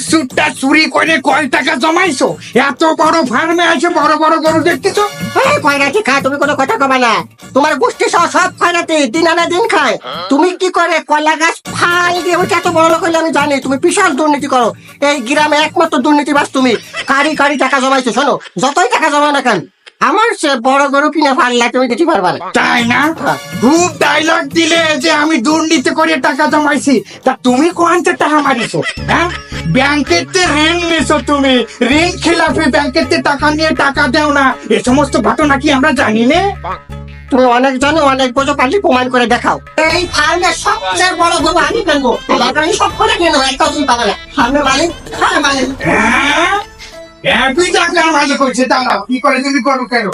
সুটটা চুরি করে কয় টাকা জমাইছো? এত বড় ফার্মে আছে বড় বড় গরু দেখতেছো? খয়রাতি খা, তুমি কোনো কথা কবা না। তোমার গোষ্ঠী সহ সব খয়রাতি, দিন আনা দিন খায়। তুমি কি করে কলা গাছ ফাল দিয়ে ওটা এত বড় লোক হইলে আমি জানি। তুমি বিশাল দুর্নীতি করো, এই গ্রামে একমাত্র দুর্নীতিবাজ তুমি। কারি কারি টাকা জমাইছো। শোনো, যতই টাকা জমায় না কেন, আমার সে বড় গরু কিনে ফাললা তুমি দিতে পারবা না। তাই না? খুব ডায়লগ দিলে যে আমি দুর্নীতি করে টাকা জমাইছি। তা তুমি কোয়ান্তে টাকা মারিছো? হ্যাঁ, ব্যাংকেতে ঋণ নিছো তুমি, ঋণ খেলাফে ব্যাংকেতে টাকা নিয়ে টাকা দেও না, এ সমস্ত ঘটনা কি আমরা জানি না? তুমি অনেক জানো, অনেক বোঝো, পারলে প্রমাণ করে দেখাও। এই ফার্মের সবচেয়ে বড় গরু আমি কিনবো, লাগানি সব করে কিনবো, একটা তুমি পাবে না। ফার্মের মালিক, হ্যাঁ মালিক। হ্যাঁ, একই টাকা মাঝে করছে, দাঁড়াও কি করে তুমি করো কেন?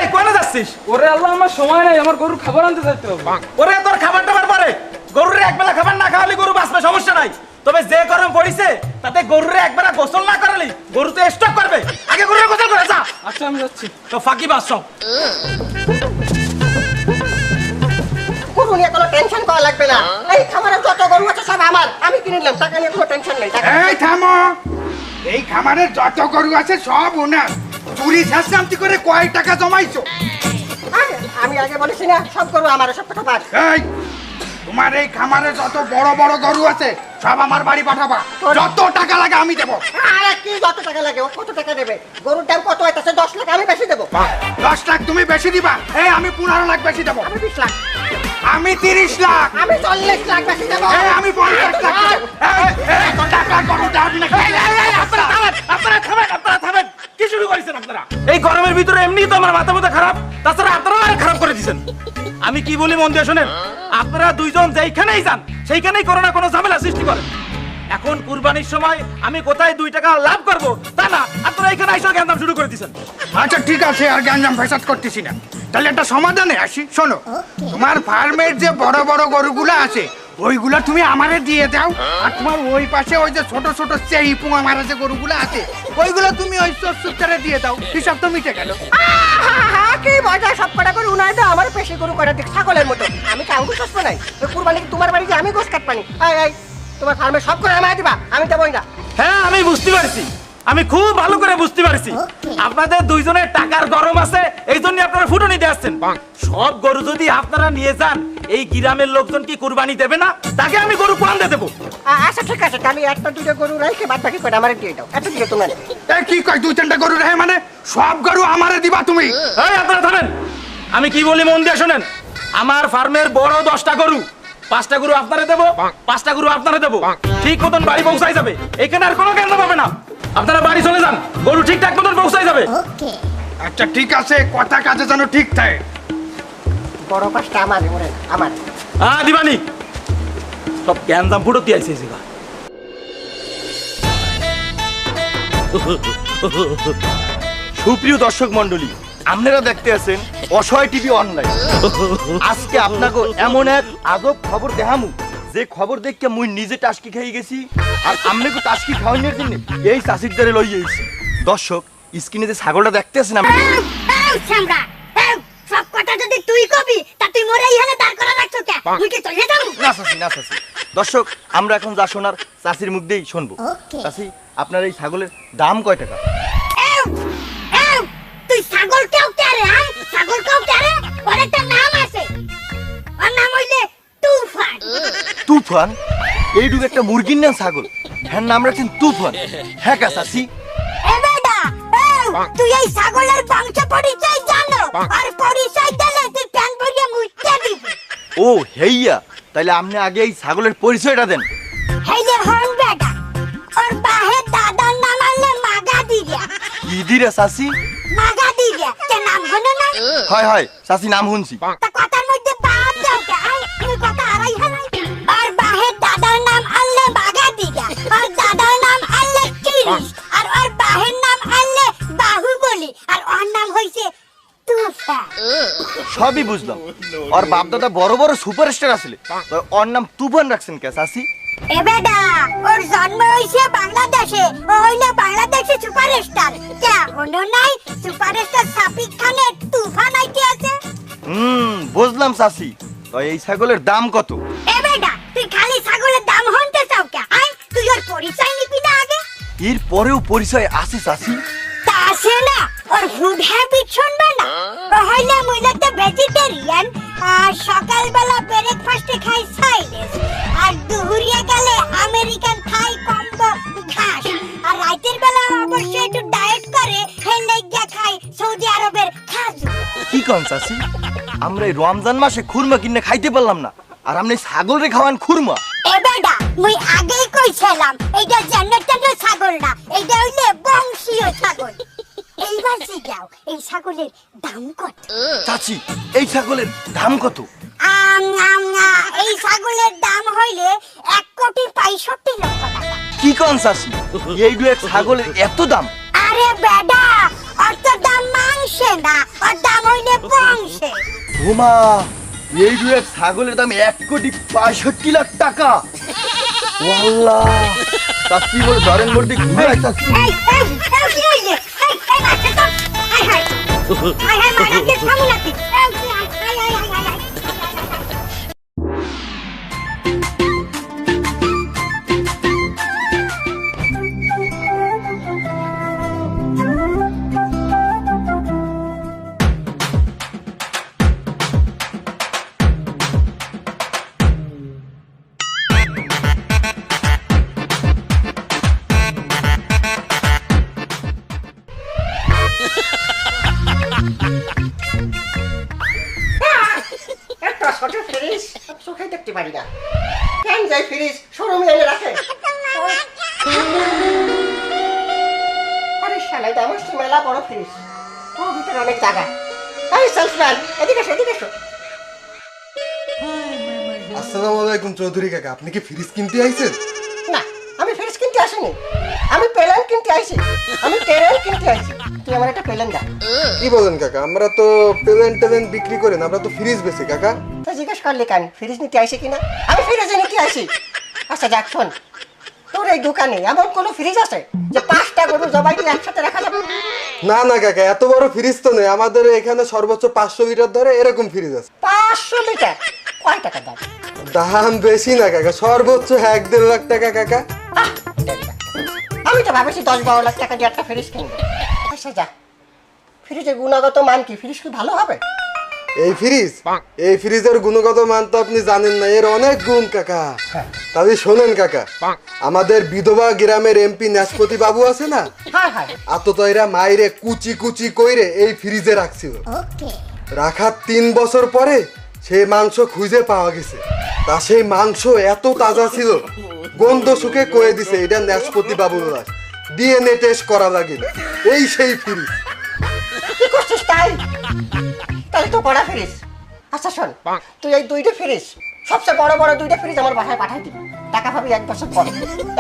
এই কোনে যাচ্ছিস? ওরে আল্লাহ, আমার সময় নাই, আমার গরুর খাবার আনতে যাইতে হবে। ওরে তোর খাবার টাবার পরে গরুরে একবেলা খাবার না খাওয়ালি গরু বাঁচবে, সমস্যা নাই। তবে যে গরম পড়িছে তাতে গরুরে একবেলা গোসল না করালি গরু তো স্টক করবে। আগে গরুরে গোসল করে যা। আচ্ছা আমি যাচ্ছি। তো ফাঁকি বাস গরু নিয়ে কোনো টেনশন করা লাগবে না। এই খামারে যত গরু আছে সব আমার, আমি কিনে নিলাম, টাকা নিয়ে কোনো টেনশন নেই। এই থামো, এই খামারের যত গরু আছে সব ওনার। চুরি শাস্তি করে কয় টাকা জমাইছো? আমি আগে বলেছি না, সব গরু আমার, সব কথা বাদ। এই, তোমার এই খামারে যত বড় বড় গরু আছে সব আমার বাড়ি পাঠাবা, যত টাকা লাগে আমি দেবো। আরে কি যত টাকা লাগে, ও কত টাকা দেবে? গরুর দাম কত হইতাছে? 10 লাখ, আমি বেশি দেবো। 10 লাখ তুমি বেশি দিবা? এই আমি 15 লাখ বেশি দেবো। আমি 20 লাখ, আমি 30 লাখ, আমি 40 লাখ বেশি দেবো। এই আমি 50 লাখ দেবো। এই, এত টাকা গরু দাবি না? আপনারা থামেন। কি শুরু করেছেন আপনারা? এই গরমের ভিতরে এমনি তো আমার মাথা খারাপ, তাছাড়া আপনারা আরে খারাপ করে দিয়েছেন। আমি কি বলি মন দিয়ে শোনেন, আপনারা দুইজন যেইখানেই যান সেইখানেই কোনো না কোনো ঝামেলা সৃষ্টি করেন। এখন কুরবানির সময় আমি কোথায় 2 টাকা লাভ করব তা না, আপনারা এখানে এসে জ্ঞান শুরু করে দিয়েছেন। আচ্ছা ঠিক আছে, আর গ্যাঞ্জাম ফেসাদ করতেছি না। তাহলে একটা সমাধানে আসি। শোনো, তোমার ফার্মের যে বড় বড় গরুগুলো আছে ওইগুলো তুমি আমারে দিয়ে দাও, আর তোমার ওই পাশে ওই যে ছোট ছোট চেইপু আমার যে গরুগুলো আছে ওইগুলো তুমি ওই সুত্তরে দিয়ে দাও। হিসাব তো মিটে গেল। কি মজা, সব কটা করে উনায় দাও, আমার পেশি গরু কটা ঠিক ছাগলের মতো। আমি কি আঙ্গুর চাষ নাই? ওই কুরবানি কি তোমার বাড়ি যে আমি গোশ কাট পানি? এই তোমার ফার্মে সব করে আমায় দিবা, আমি দেবই না। হ্যাঁ আমি বুঝতে পারছি, আমি খুব ভালো করে বুঝতে পারছি। আপনাদের দুইজনের টাকার গরম আছে, এই জন্য আপনারা ফুটনি দিয়ে আসছেন। সব গরু যদি আপনারা নিয়ে যান, এই গ্রামের লোকজন কি কুরবানি দেবে না? তাকে আমি গরু কোন দিয়ে দেবো। আচ্ছা ঠিক আছে, তাহলে একটা দুটো গরু রাখে বাদ বাকি কটা আমারে দিয়ে দাও। এত দিকে তোমার এই কি কয় 2-3টা গরু রেখে মানে সব গরু আমারে দিবা তুমি? এই আপনারা থামেন, আমি কি বলি মন দিয়ে শোনেন। আমার ফার্মের বড় 10টা গরু, 5টা গরু আপনারা দেবো, 5টা গরু আপনারা দেবো। ঠিক মতন বাড়ি পৌঁছাই যাবে, এখানে আর কোনো কেন্দ্র পাবে না। আপনারা বাড়ি চলে যান, গরু ঠিকঠাক মতন পৌঁছাই যাবে। আচ্ছা ঠিক আছে, কথা কাজে যেন ঠিক থাকে। বড় পাঁচটা আমার, আমার। দিবানি সব জ্ঞান দাম ফুটো দিয়ে আইছে। সুপ্রিয় দর্শক মন্ডলী, আপনারা দেখতে আছেন অসহায় টিভি অনলাইন। আজকে আপনাকে এমন এক আজব খবর দেখামু যে খবর দেখে মুই নিজে টাস্কি খেয়ে গেছি, আর আপনাকে টাস্কি খাওয়ানোর জন্য এই চাষির দ্বারে লই যাইছি। দর্শক স্ক্রিনে যে ছাগলটা দেখতে আছেন সব কথা যদি তুই কবি তা তুই মরে ইহানে দাঁড় করা রাখছো কে? তুই কি চলে যাবো? না চাচি। দর্শক আমরা এখন যা শোনার চাষির মুখ দিয়েই শুনবো। চাচি, আপনার এই ছাগলের দাম কয় টাকা? তুই ছাগল কেউ কেরে? ছাগল কেউ কেরে? ওর একটা নাম আছে, ওর নাম হইলে তুফান। তুফান? এইটুকু একটা মুরগির নাম ছাগল, হ্যাঁ নাম রাখছেন তুফান? হ্যাঁ কা চাচি? এ বেটা, তুই এই ছাগলের বংশ পরিচয় জানো? আর পরিচয় দিলে তুই প্যান ভরিয়ে মুইতে দিবি। ও হেইয়া, তাইলে আপনি আগে এই ছাগলের পরিচয়টা দেন। হেইলে হন বেটা, ওর বাহের দাদার নাম আনলে মাগা দিগা। কি দিরে চাচি? মাগা দিগা, কে নাম হলো না? হয় চাচি, নাম শুনছি। তা কথার মধ্যে বাপ দাও কে? তুমি কথা আড়াই হারাই। আর বাহের দাদার নাম আনলে মাগা দিগা, আর দাদার নাম আনলে কিরিশ, আর ওর বাহের নাম আনলে বাহুবলী, আর ওর নাম হইছে তুফান। সবই বুঝলাম, ওর বাপ দাদা বড় বড় সুপারস্টার আসলে, তো ওর নাম তুফান রাখছেন কে চাচি? এ বেটা, ওর জন্ম হইছে বাংলাদেশে, ও হইলো বাংলাদেশে সুপারস্টার। কে হলো নাই সুপারস্টার সাকিব খানের তুফান আইতে আছে? বুঝলাম চাচি। তো এই ছাগলের দাম কত? এ বেটা, তুই খালি ছাগলের দাম হন, এর পরেও পরিচয় আছে চাচি? তা আছে না, ওর ফুড হ্যাবিট শুনবে না। ও হইলে মূলত ভেজিটেরিয়ান, আর সকালবেলা ব্রেকফাস্টে খাই সাইলেস, আর দুপুরে গেলে আমেরিকান থাই কম্বো ঘাস, আর রাতের বেলা অবশ্যই একটু ডায়েট করে হেলে গিয়া খাই সৌদি আরবের খাজু। কি কন চাচি, আমরা এই রমজান মাসে খুরমা কিনে খাইতে পারলাম না, আর আপনি ছাগল রে খাওয়ান খুরমা? এ বেডা, মুই আগেই কইছিলাম এইটা জান্নাতের ছাগল না, এইটা হইলে বংশীয় ছাগল। এইবার জিগাও, এই ছাগলের দাম কত? চাচি, এই ছাগলের দাম কত? এই ছাগলের দাম হইলে 1,65,00,000 টাকা। কি কন চাচি, এই দু এক ছাগলের এত দাম? আরে বেডা, ওর তো দাম মাংসে না, ওর দাম হইলে বংশে। ওমা, এই দু এক ছাগলের দাম 1,65,00,000 টাকা। ওয়াল্লাহ, চাচি বলে ধরেন মধ্যে ঘুরে চাচি। কি হইলে? মারছে তো। হাই মারাকে থামু নাকি? হাই। একটা ছোট ফ্রিজ চোখে দেখতে পারি না, কেন যাই ফ্রিজ শোরুমে এনে রাখে। আরে শালা, এটা আমার মেলা বড় ফ্রিজ, ওর ভিতরে অনেক জায়গা। এই সেলসম্যান, এদিকে এসো, এদিকে এসো। আসসালামু আলাইকুম চৌধুরী কাকা, আপনি কি ফ্রিজ কিনতে আইছেন? না, আমি ফ্রিজ কিনতে আসিনি, আমি প্লেন কিনতে আইছি, আমি ট্রেন কিনতে আইছি। তুই আমার একটা প্লেন দা। কি বলেন কাকা, আমরা তো প্লেন বিক্রি করি না, আমরা তো ফ্রিজ বেচি কাকা। তো জিজ্ঞেস করলি কেন ফ্রিজ নিতে আইসি কিনা? আমি ফ্রিজ নিতে আইসি। আচ্ছা যাক, শোন, তোর এই দোকানে এমন কোনো ফ্রিজ আছে যে 5টা গরু জবাই দিয়ে একসাথে রাখা যাবে? না না কাকা, এত বড় ফ্রিজ তো নেই, আমাদের এখানে সর্বোচ্চ 500 লিটার ধরে এরকম ফ্রিজ আছে। 500 লিটার? কয় টাকা দাম? দাম বেশি না কাকা, সর্বোচ্চ 1-1.5 লাখ টাকা কাকা। আহ, আমি তো ভাবেছি 10-12 লাখ টাকা দিয়ে একটা ফ্রিজ কিনবো। আচ্ছা যা, ফ্রিজের গুণগত মান কি? ফ্রিজ কি ভালো হবে? এই ফ্রিজের গুণগত মান তো আপনি জানেন না, এর অনেক গুণ কাকা। তবে শোনেন কাকা, আমাদের বিধবা গ্রামের এমপি নাশপতি বাবু আছে না, হ্যাঁ হ্যাঁ, আততয়রা মাইরে কুচি কুচি কইরে এই ফ্রিজে রাখছিল। ওকে। রাখার 3 বছর পরে সেই মাংস খুঁজে পাওয়া গেছে। তা সেই মাংস এত তাজা ছিল, গন্ধ শুকে কয়ে দিছে এটা নাশপতি বাবুর লাশ। ডিএনএ টেস্ট করা লাগে, এই সেই ফ্রিজ। কি করছিস তাই? তাহলে তো বড় ফ্রিজ। আচ্ছা শোন, তুই এই 2টা ফ্রিজ, সবচেয়ে বড় বড় 2টা ফ্রিজ আমার বাসায় পাঠাই দিবি। টাকা পাবি 1 বছর পর।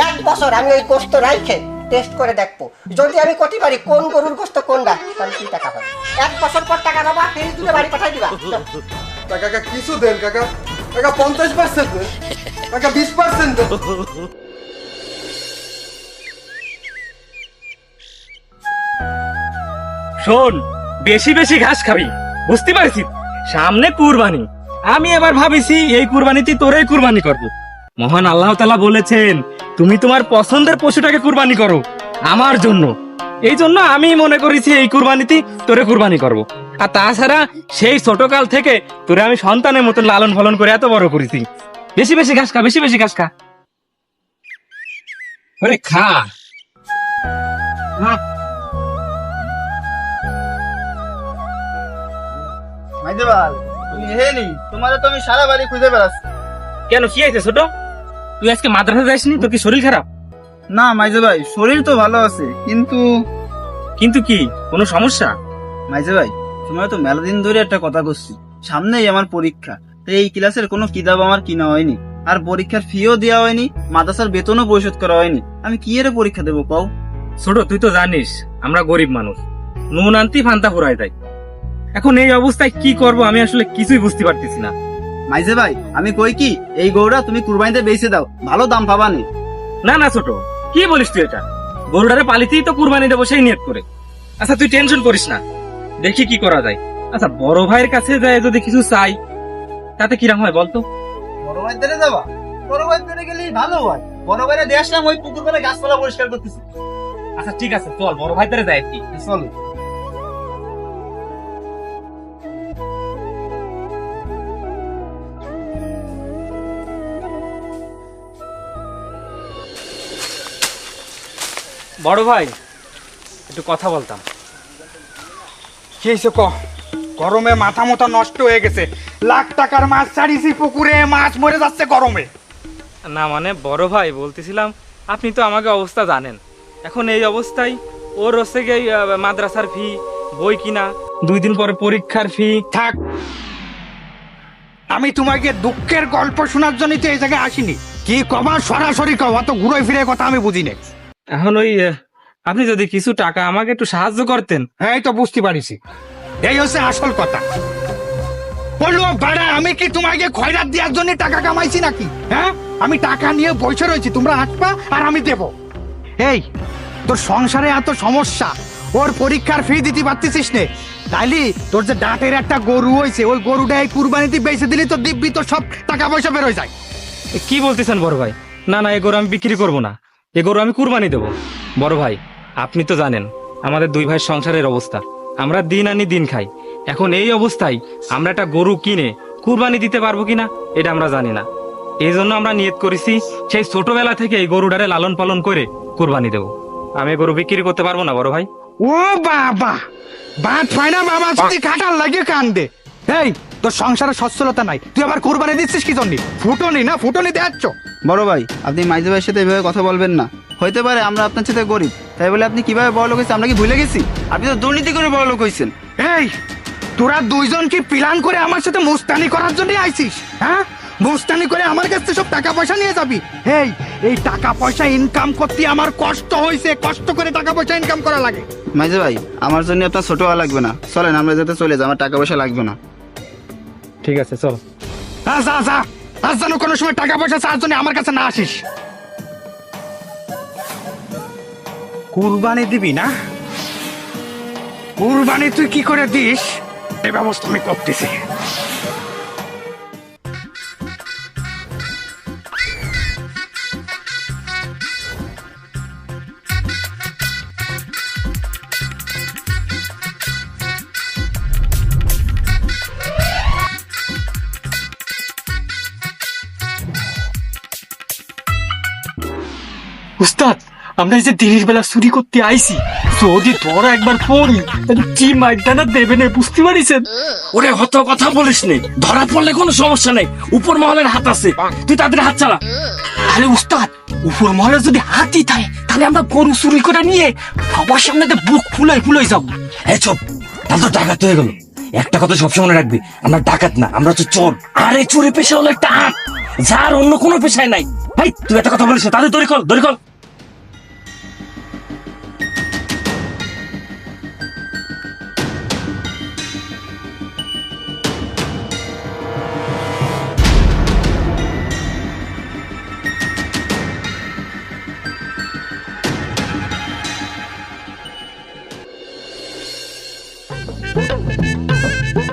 1 বছর আমি ওই গোস্ত রাইখে টেস্ট করে দেখবো, যদি আমি করতে পারি কোন গরুর গোস্ত কোনটা, তাহলে তুই টাকা পাবি। 1 বছর পর টাকা পাবা, ফ্রিজ 2টা বাড়ি পাঠাই দিবা। তা কাকা কিছু দেন কাকা, কাকা 50% দেন, কাকা 20% দেন। শোন, বেশি বেশি ঘাস খাবি, বুঝতে পারছিস? সামনে কুরবানি, আমি এবার ভাবিছি এই কুরবানিতে তোরেই কুরবানি করব। মহান আল্লাহ তাআলা বলেছেন, তুমি তোমার পছন্দের পশুটাকে কুরবানি করো আমার জন্য। এই জন্য আমি মনে করেছি এই কুরবানিতে তোরে কুরবানি করব। আর তাছাড়া সেই ছোটকাল থেকে তোরে আমি সন্তানের মতো লালন পালন করে এত বড় করেছি। বেশি বেশি ঘাস খা, বেশি বেশি ঘাস খা। আরে খা। তোমার তো আমি সারা বাড়ি খুঁজে বেড়াচ্ছি। কেন, কি হয়েছে ছোট? তুই আজকে মাদ্রাসা যাসনি? তোর কি শরীর খারাপ? না মাইজে ভাই, শরীর তো ভালো আছে, কিন্তু কিন্তু কি, কোনো সমস্যা? মাইজে ভাই, তোমার তো মেলা দিন ধরে একটা কথা করছি, সামনেই আমার পরীক্ষা, তাই এই ক্লাসের কোনো কিতাব আমার কিনা হয়নি, আর পরীক্ষার ফিও দেওয়া হয়নি, মাদ্রাসার বেতনও পরিশোধ করা হয়নি। আমি কি এর পরীক্ষা দেবো কও? ছোট, তুই তো জানিস আমরা গরিব মানুষ, নুন আনতি ফান্তা ফুরাই দেয়। এখন এই অবস্থায় কি করব আমি আসলে কিছুই বুঝতে পারতেছি না। মাইজে ভাই, আমি কই কি, এই গরুটা তুমি কুরবানিতে বেচে দাও, ভালো দাম পাবানি। না না ছোট, কি বলিস তুই এটা? গরুটারে পালিতেই তো কুরবানি দেবো সেই নিয়ত করে। আচ্ছা তুই টেনশন করিস না, দেখি কি করা যায়। আচ্ছা বড় ভাইয়ের কাছে যায় যদি কিছু চাই, তাতে কিরকম হয় বলতো? বড় ভাই ধরে যাবা? বড় ভাই ধরে গেলেই ভালো হয়। বড় ভাইরা দিয়ে আসলাম, ওই পুকুর করে গাছপালা পরিষ্কার করতেছি। আচ্ছা ঠিক আছে, চল বড় ভাই তারে যাই কি। চল। বড় ভাই একটু কথা বলতাম। কি হয়েছে ক? গরমে মাথা মতো নষ্ট হয়ে গেছে, লাখ টাকার মাছ ছাড়িছি পুকুরে, মাছ মরে যাচ্ছে গরমে। না মানে বড় ভাই বলতেছিলাম, আপনি তো আমাকে অবস্থা জানেন, এখন এই অবস্থায় ওর হচ্ছে গিয়ে মাদ্রাসার ফি, বই কিনা, 2 দিন পরে পরীক্ষার ফি। থাক, আমি তোমাকে দুঃখের গল্প শোনার জন্য তো এই জায়গায় আসিনি। কি কবা সরাসরি কবা, তো ঘুরে ফিরে কথা আমি বুঝি না। এখন ওই আপনি যদি কিছু টাকা আমাকে একটু সাহায্য করতেন। এই তো বুঝতে পারিছি, এই হচ্ছে আসল কথা। বললো বাড়া, আমি কি তোমাকে খয়রাত দেওয়ার জন্য টাকা কামাইছি নাকি? হ্যাঁ, আমি টাকা নিয়ে বসে রয়েছি, তোমরা আসবা আর আমি দেব। এই তোর সংসারে এত সমস্যা, ওর পরীক্ষার ফি দিতে পারতেছিস নে, তাইলে তোর যে ডাটের একটা গরু হয়েছে, ওই গরুটা এই কুরবানিতে বেচে দিলি তো দিব্যি তো সব টাকা পয়সা বেরোয় যায়। কি বলতেছেন বড় ভাই? না না, এ গরু আমি বিক্রি করব না, এ গরু আমি কুরবানি দেব। বড় ভাই আপনি তো জানেন আমাদের 2 ভাইয়ের সংসারের অবস্থা, আমরা দিন আনি দিন খাই। এখন এই অবস্থায় আমরা একটা গরু কিনে কুরবানি দিতে পারবো কিনা এটা আমরা জানি না। এই জন্য আমরা নিয়ত করেছি সেই ছোটবেলা থেকে এই গরুটারে লালন পালন করে কুরবানি দেব। আমি এ গরু বিক্রি করতে পারবো না বড় ভাই। ও বাবা, বাদ পায় না বাবা, যদি কাটার লাগে কান্দে। এই তোর সংসারে সচ্ছলতা নাই, তুই আবার কুরবানি দিচ্ছিস কি জন্য? ফুটনি না ফুটনি দেখাচ্ছ। বড় ভাই আপনি মাইজে ভাইয়ের সাথে এভাবে কথা বলবেন না। হইতে পারে আমরা আপনার সাথে গরিব, তাই বলে আপনি কিভাবে বড় লোক হয়েছেন আমরা কি ভুলে গেছি? আপনি তো দুর্নীতি করে বড় লোক হয়েছেন। এই তোরা দুইজন কি প্ল্যান করে আমার সাথে মুস্তানি করার জন্য আইছিস? হ্যাঁ, মুস্তানি করে আমার কাছ থেকে সব টাকা পয়সা নিয়ে যাবি? এই টাকা পয়সা ইনকাম করতে আমার কষ্ট হয়েছে, কষ্ট করে টাকা পয়সা ইনকাম করা লাগে। মাইজে ভাই আমার জন্য আপনার ছোট হওয়া লাগবে না, চলেন আমরা যাতে চলে যাই, আমার টাকা পয়সা লাগবে না। ঠিক আছে চল। যা যা, আজ যেন কোনো সময় টাকা পয়সা চাওয়ার জন্য আমার কাছে না আসিস। কুরবানি দিবি না? কুরবানি তুই কি করে দিস এই ব্যবস্থা আমি করতেছি। উস্তাদ, আমরা এই যে দিনের বেলা চুরি করতে আইছি, যদি ধরা একবার পড়ি তাহলে কি মাইদানা দেবে না, বুঝতে পারিছেন? ওরে হত কথা বলিস নে, ধরা পড়লে কোনো সমস্যা নেই, উপর মহলের হাত আছে, তুই তাদের হাত চালা। আরে উস্তাদ, উপর মহলে যদি হাতই থাকে তাহলে আমরা গরু চুরি করে নিয়ে সবার সামনে বুক ফুলাই ফুলাই যাবো। এই চুপ, তাহলে তো ডাকাত হয়ে গেল। একটা কথা সবসময় মনে রাখবি, আমরা ডাকাত না, আমরা তো চোর। আরে চুরি পেশা হলো একটা আর্ট, যার অন্য কোনো পেশায় নাই। ভাই তুই একটা কথা বলিস, তাদের দড়ি কল, দড়ি কল।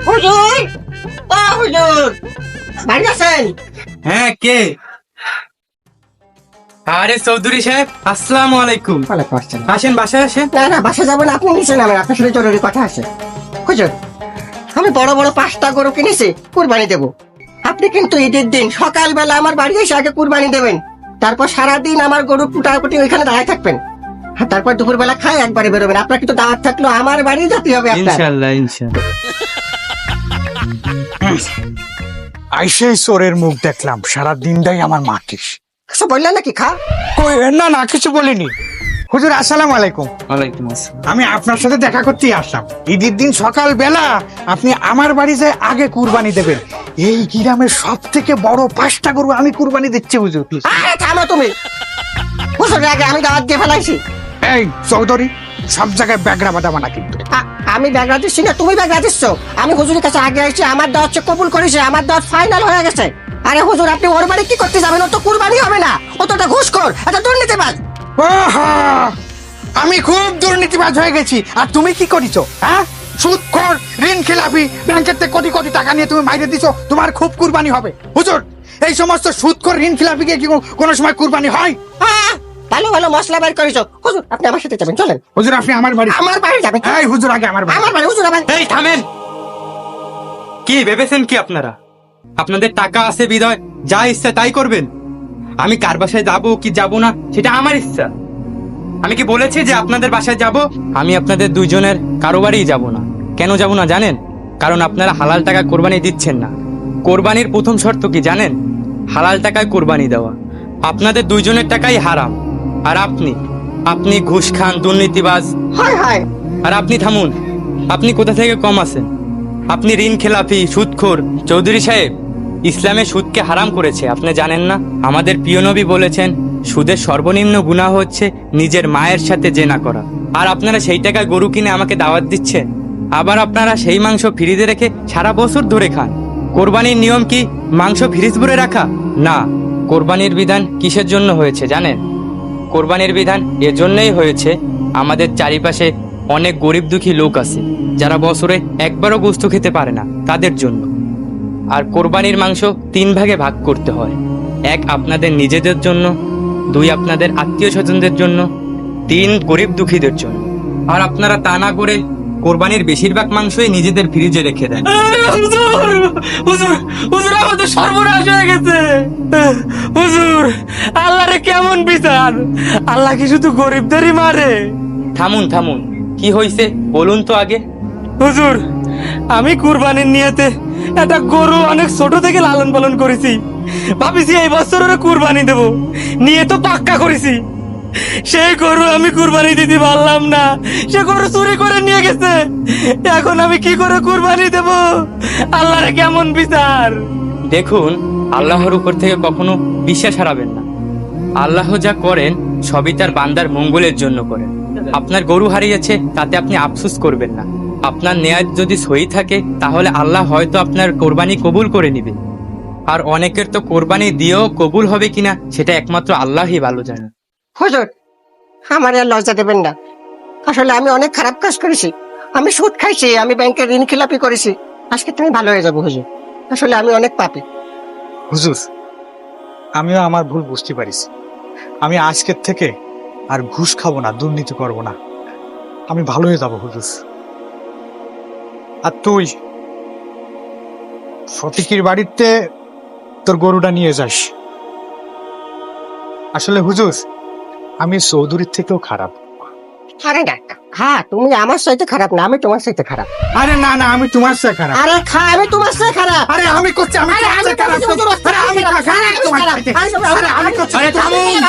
হুজুর, ও হুজুর, বাড়ি আছেন? হ্যাঁ, কে? আরে চৌধুরী সাহেব, আসসালামু আলাইকুম। ওয়ালাইকুম আসসালাম। আসেন, বাসায় আসেন। না না, বাসা যাবো না, আপনি নিচে নামেন, আপনার সাথে জরুরি কথা আছে। হুজুর, আমি বড় বড় 5টা গরু কিনেছি, কুরবানি দেব। আপনি কিন্তু ঈদের দিন সকালবেলা আমার বাড়ি এসে আগে কুরবানি দেবেন, তারপর সারাদিন আমার গরু কুটাকুটি ওইখানে দাঁড়ায় থাকবেন, আর তারপর দুপুরবেলা খাই একবারে বেরোবেন। আপনার কিন্তু দাওয়াত থাকলো, আমার বাড়ি যেতে হবে আপনার। ইনশাআল্লাহ ইনশাআল্লাহ। আইসেই চোরের মুখ দেখলাম, সারা দিনটাই আমার মাটিস। কিছু বললেন নাকি খা? কই না না, কিছু বলিনি। হুজুর আসসালামু আলাইকুম। ওয়ালাইকুম আসসালাম। আমি আপনার সাথে দেখা করতেই আসলাম। ঈদের দিন সকাল বেলা আপনি আমার বাড়ি যায় আগে কুরবানি দেবেন। এই গ্রামের সব থেকে বড় 5টা গরু আমি কুরবানি দিচ্ছি হুজুর। আরে থামো তুমি, হুজুর আগে আমি দাওয়াত দিয়ে ফেলাইছি। এই চৌধুরী, সব জায়গায় ব্যাগরা বাঁধাবা না কিন্তু। আমি ব্যাগরা দিচ্ছি না, তুমি ব্যাগরা দিচ্ছ। আমি হুজুরের কাছে আগে আইছি, আমার দাওয়াত কবুল করেছে, আমার দাওয়াত ফাইনাল হয়ে গেছে। আরে হুজুর, আপনি ওর বাড়ি কি করতে যাবেন? ও তো কুরবানি হবে না, ও তো একটা ঘুষখোর, একটা দুর্নীতিবাজ। আমি খুব দুর্নীতিবাজ হয়ে গেছি, আর তুমি কি করিছো? হ্যাঁ, সুদখোর, ঋণ খেলাপি, ব্যাংকের থেকে কোটি কোটি টাকা নিয়ে তুমি বাইরে দিছো, তোমার খুব কুরবানি হবে। হুজুর, এই সমস্ত সুদখোর ঋণ খেলাপিকে কি কোনো সময় কুরবানি হয়? ভালো ভালো মশলা বের করেছো। হুজুর আপনি আমার সাথে যাবেন, চলেন। হুজুর আপনি আমার বাড়ি, আমার বাড়ি যাবেন। এই হুজুর আগে আমার বাড়ি। আমার বাড়ি হুজুর আমার। এই থামেন, কি ভেবেছেন কি আপনারা আপনাদের টাকা আছে বিদয় যা ইচ্ছা তাই করবেন? আমি কার বাসায় যাব কি যাব না সেটা আমার ইচ্ছা। আমি কি বলেছি যে আপনাদের বাসায় যাব? আমি আপনাদের দুইজনের কারো বাড়িই যাব না। কেন যাব না জানেন? কারণ আপনারা হালাল টাকা কোরবানি দিচ্ছেন না। কোরবানির প্রথম শর্ত কি জানেন? হালাল টাকায় কোরবানি দেওয়া। আপনাদের দুইজনের টাকাই হারাম। আর আপনি ঘুষ খান, দুর্নীতিবাজ। হায় হায়। আর আপনি থামুন, আপনি কোথা থেকে কম আছেন? আপনি ঋণ খেলাপি, সুদখোর। চৌধুরী সাহেব, ইসলামে সুদকে হারাম করেছে, আপনি জানেন না? আমাদের প্রিয় নবী বলেছেন সুদের সর্বনিম্ন গুনাহ হচ্ছে নিজের মায়ের সাথে জেনা করা। আর আপনারা সেই টাকায় গরু কিনে আমাকে দাওয়াত দিচ্ছেন, আবার আপনারা সেই মাংস ফ্রিজে রেখে সারা বছর ধরে খান। কোরবানির নিয়ম কি মাংস ফ্রিজ ভরে রাখা? না। কোরবানির বিধান কিসের জন্য হয়েছে জানেন? কোরবানির বিধান এজন্যই হয়েছে আমাদের চারিপাশে অনেক গরিব দুঃখী লোক আছে যারা বছরে একবারও গোশত খেতে পারে না, তাদের জন্য। আর কোরবানির মাংস 3 ভাগে ভাগ করতে হয়। 1 আপনাদের নিজেদের জন্য, 2 আপনাদের আত্মীয় স্বজনদের জন্য, 3 গরিব দুঃখীদের জন্য। আর আপনারা তা না করে কোরবানির বেশিরভাগ মাংসই নিজেদের ফ্রিজে রেখে দেন। হুজুর আমাদের সর্বনাশ হয়ে গেছে। হুজুর আল্লাহরে কেমন বিচার? আল্লাহ কি শুধু গরিবদেরই মারে? থামুন, কি হয়েছে বলুন তো আগে। হুজুর আমি কুরবানির নিয়তে একটা গরু অনেক ছোট থেকে লালন পালন করেছি। ভাবিছি এই বছর ওরা কুরবানি দেব, নিয়ে তো পাক্কা করেছি। সেই গরু আমি কুরবানি দিতে পারলাম না, সে গরু চুরি করে নিয়ে গেছে। এখন আমি কি করে কুরবানি দেব? আল্লাহর কেমন বিচার? দেখুন, আল্লাহর উপর থেকে কখনো বিশ্বাস হারাবেন না। আল্লাহ যা করেন সবই তার বান্দার মঙ্গলের জন্য করেন। আপনার গরু হারিয়েছে তাতে আপনি আফসোস করবেন না। আপনার নেয়াত যদি সহি থাকে তাহলে আল্লাহ হয়তো আপনার কোরবানি কবুল করে নিবে। আর অনেকের তো কোরবানি দিয়েও কবুল হবে কিনা সেটা একমাত্র আল্লাহই ভালো জানে। হুজুর আমার আর লজ্জা দেবেন না। আসলে আমি অনেক খারাপ কাজ করেছি। আমি সুদ খাইছি, আমি ব্যাংকের ঋণ খেলাপি করেছি। আজকে তুমি ভালো হয়ে যাবো হুজুর। আসলে আমি অনেক পাপী। হুজুর আমিও আমার ভুল বুঝতে পারিছি। আমি আজকের থেকে আর ঘুষ খাবো না, দুর্নীতি করব না। আমি ভালো হয়ে যাবো হুজুর। আর তুই ফটিকির বাড়িতে তোর গরুটা নিয়ে যাস। আসলে হুজুর আমি চৌধুরীর থেকেও খারাপ। আরে না, হ্যাঁ তুমি আমার সাথে খারাপ না, আমি তোমার সাথে খারাপ। আরে না না, আমি তোমার সাথে খারাপ। আরে খা, আমি তোমার সাথে খারাপ। আরে আমি করছি, আমি তোমার সাথে খারাপ। আরে আমি করছি, আরে, আরে আমি করছি। আরে, আরে আমি করছি। আরে, আরে আমি করছি। আরে, থামুন।